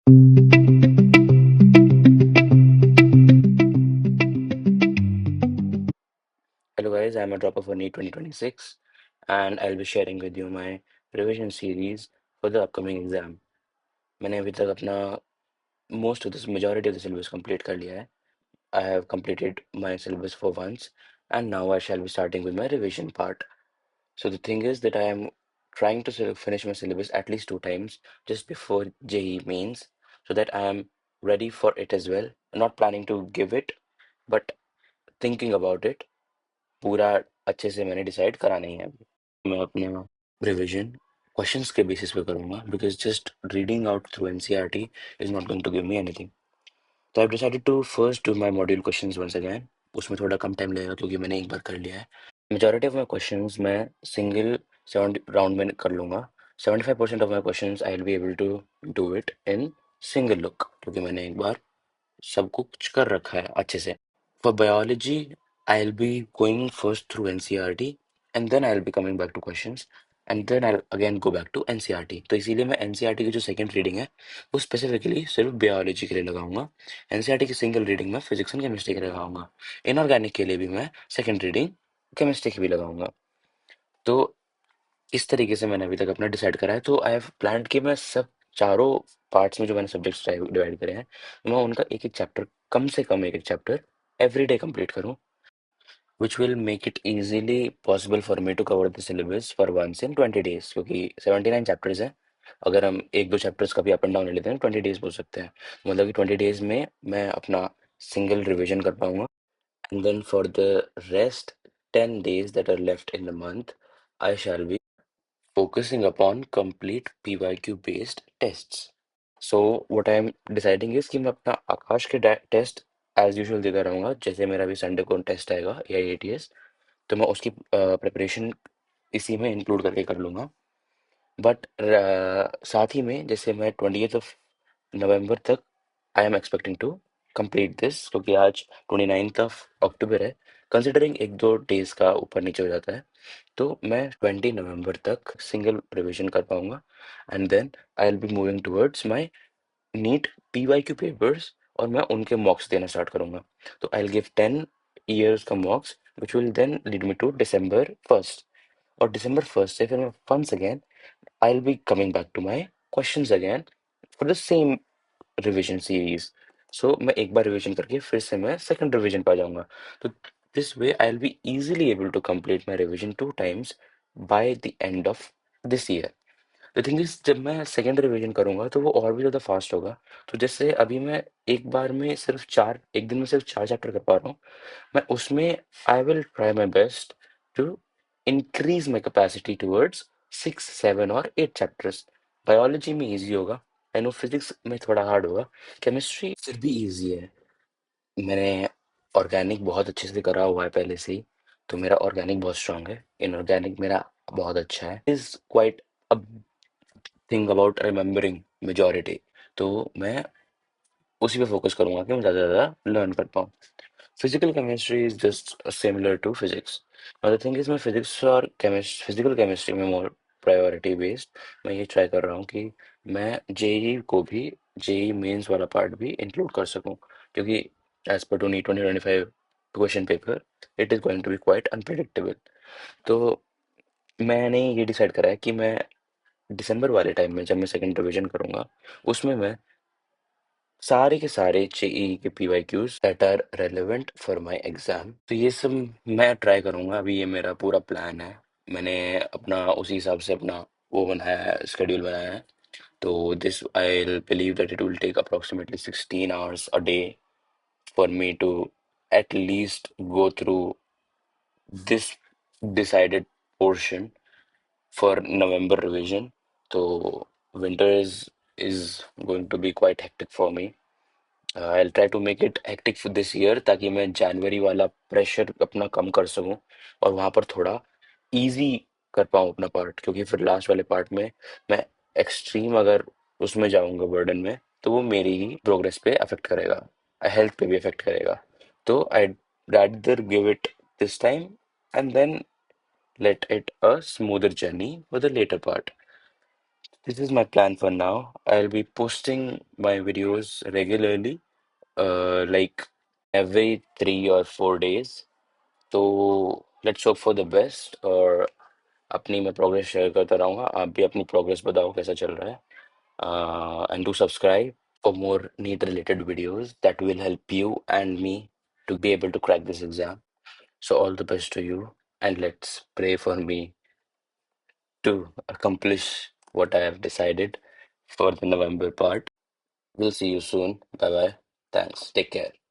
Hello guys, I'm a dropper for NEET 2026 and I'll be sharing with you my revision series for the upcoming exam. मैंने अभी तक अपना most of the majority of the syllabus complete कर लिया है. I have completed my syllabus for once and now I shall be starting with my revision part. So the thing is that I am trying to sort of finish my syllabus at least two times just before JEE mains so that I am ready for it as well. Not planning to give it, but thinking about it. पूरा अच्छे से मैंने decide करा नहीं है अभी. मैं अपने रिवीजन क्वेश्चंस के बेसिस पे करूंगा because just reading out through NCERT is not going to give me anything. तो I decided to first do my module questions once again. उसमें थोड़ा कम टाइम लगेगा क्योंकि मैंने एक बार कर लिया है. मेजॉरिटी ऑफ माई क्वेश्चंस मैं सिंगल 70 राउंड में कर लूंगा. 75% of my questions I will be able to do it in single look क्योंकि मैंने एक बार सब कुछ कर रखा है अच्छे से. For biology, I'll be going first through NCERT and then I'll be coming back to questions and then I'll again go back to NCERT. तो इसीलिए मैं NCERT की जो सेकंड रीडिंग है वो स्पेसिफिकली सिर्फ बायोलॉजी के लिए लगाऊंगा. NCERT की सिंगल रीडिंग में फिजिक्स एंड केमिस्ट्री के लिए लगाऊंगा. इनऑर्गेनिक के लिए भी मैं सेकंड रीडिंग केमिस्ट्री की भी लगाऊंगा. तो इस तरीके से मैंने अभी तक अपना डिसाइड करा है. तो आई हैव प्लान कि मैं सब चारों पार्ट्स में जो मैंने सब्जेक्ट्स डिवाइड करे हैं मैं उनका एक एक चैप्टर, कम से कम एक एक चैप्टर एवरी डे कंप्लीट करूं, which will make it easily possible for me to cover the syllabus for once in 20 days क्योंकि 79 चैप्टर्स हैं. अगर हम एक दो चैप्टर्स का भी अप एंड डाउन ले लेते हैं 20 डेज बोल सकते हैं. मतलब कि 20 डेज में मैं अपना सिंगल रिवीजन कर पाऊंगा. And then for the rest 10 days that are left in the month I shall be focusing upon complete PYQ based tests. So what I am deciding is कि मैं अपना आकाश के टेस्ट एज यूजुअल देता रहूंगा. जैसे मेरा भी संडे को टेस्ट आएगा AIATS तो मैं उसकी प्रिपरेशन इसी में इंक्लूड करके कर लूँगा. बट साथ ही में जैसे मैं 20th ऑफ नवंबर तक I am expecting to complete this क्योंकि आज 29th ऑफ अक्टूबर है. कंसिडरिंग एक दो डेज का ऊपर नीचे हो जाता है तो मैं 20 नवंबर तक सिंगल रिवीजन कर पाऊंगा. And then I will be moving towards my NEET PYQ papers और मैं उनके मॉक्स देना स्टार्ट करूंगा. तो आई विल गिव 10 years का mocks which will then lead me to December 1st. और December 1st से फिर मैं once again I will be coming back to my questions again for the same revision series. So मैं एक बार revision करके फिर से मैं सेकंड रिवीजन पे आ जाऊंगा. तो this way I will be easily able to complete my revision two times by the end of this year. The thing is जब मैं सेकंड रिवीजन करूंगा तो वो और भी ज़्यादा फास्ट होगा. तो जैसे अभी मैं एक बार में सिर्फ चार, एक दिन में सिर्फ चार चैप्टर कर पा रहा हूँ. मैं उसमें I will try my best to increase my capacity towards 6 7 और 8 चैप्टर्स. बायोलॉजी में इजी होगा. आई नो फिजिक्स में थोड़ा हार्ड होगा. केमिस्ट्री फिर भी इजी है. मैंने ऑर्गेनिक बहुत अच्छे से करा हुआ है पहले से ही तो मेरा ऑर्गेनिक बहुत स्ट्रांग है. इनऑर्गेनिक मेरा बहुत अच्छा है. Is quite a thing about remembering majority. तो मैं उसी पे फोकस करूंगा कि मैं ज़्यादा से ज़्यादा लर्न कर पाऊँ. Physical chemistry is just similar to physics. The thing is मैं फिजिक्स और फिजिकल केमिस्ट्री में मोर प्रायोरिटी बेस्ड मैं ये ट्राई कर रहा हूँ कि मैं जेई को भी, जेई मेंस वाला पार्ट भी इंक्लूड कर सकूँ क्योंकि एज पर टू नी 2025 question paper it is going to be quite unpredictable. तो मैंने ये डिसाइड करा है कि मैं दिसंबर वाले टाइम में जब मैं सेकंड रिवीजन करूंगा उसमें मैं सारे के सारे जेईई के PYQs that are relevant for my exam तो ये सब मैं ट्राई करूंगा. अभी ये मेरा पूरा प्लान है. मैंने अपना उसी हिसाब से अपना वो बनाया है, स्केड्यूल बनाया है. तो this I believe that it will take approximately 16 hours a day for me to at least go through this decided portion for November revision. So winter is going to be quite hectic for me. I'll try to make it hectic for this year ताकि मैं जनवरी वाला pressure अपना कम कर सकूं और वहां पर थोड़ा इजी कर पाऊं अपना पार्ट क्योंकि फिर लास्ट वाले पार्ट में मैं एक्सट्रीम अगर उसमें जाऊंगा बर्डन में तो वो मेरी ही प्रोग्रेस पे अफेक्ट करेगा, हेल्थ पे भी अफेक्ट करेगा. तो आई rather give it this time and then let it a smoother journey for the later part. This is my plan for now. I'll be posting my videos regularly, like every 3 or 4 days. तो let's hope for the best. और अपनी मैं progress share करता रहूँगा, आप भी अपनी progress बताओ कैसा चल रहा है. And do subscribe for more NEET related videos that will help you and me to be able to crack this exam. So all the best to you, and let's pray for me to accomplish what I have decided for the November part. We'll see you soon. Bye bye. Thanks. Take care.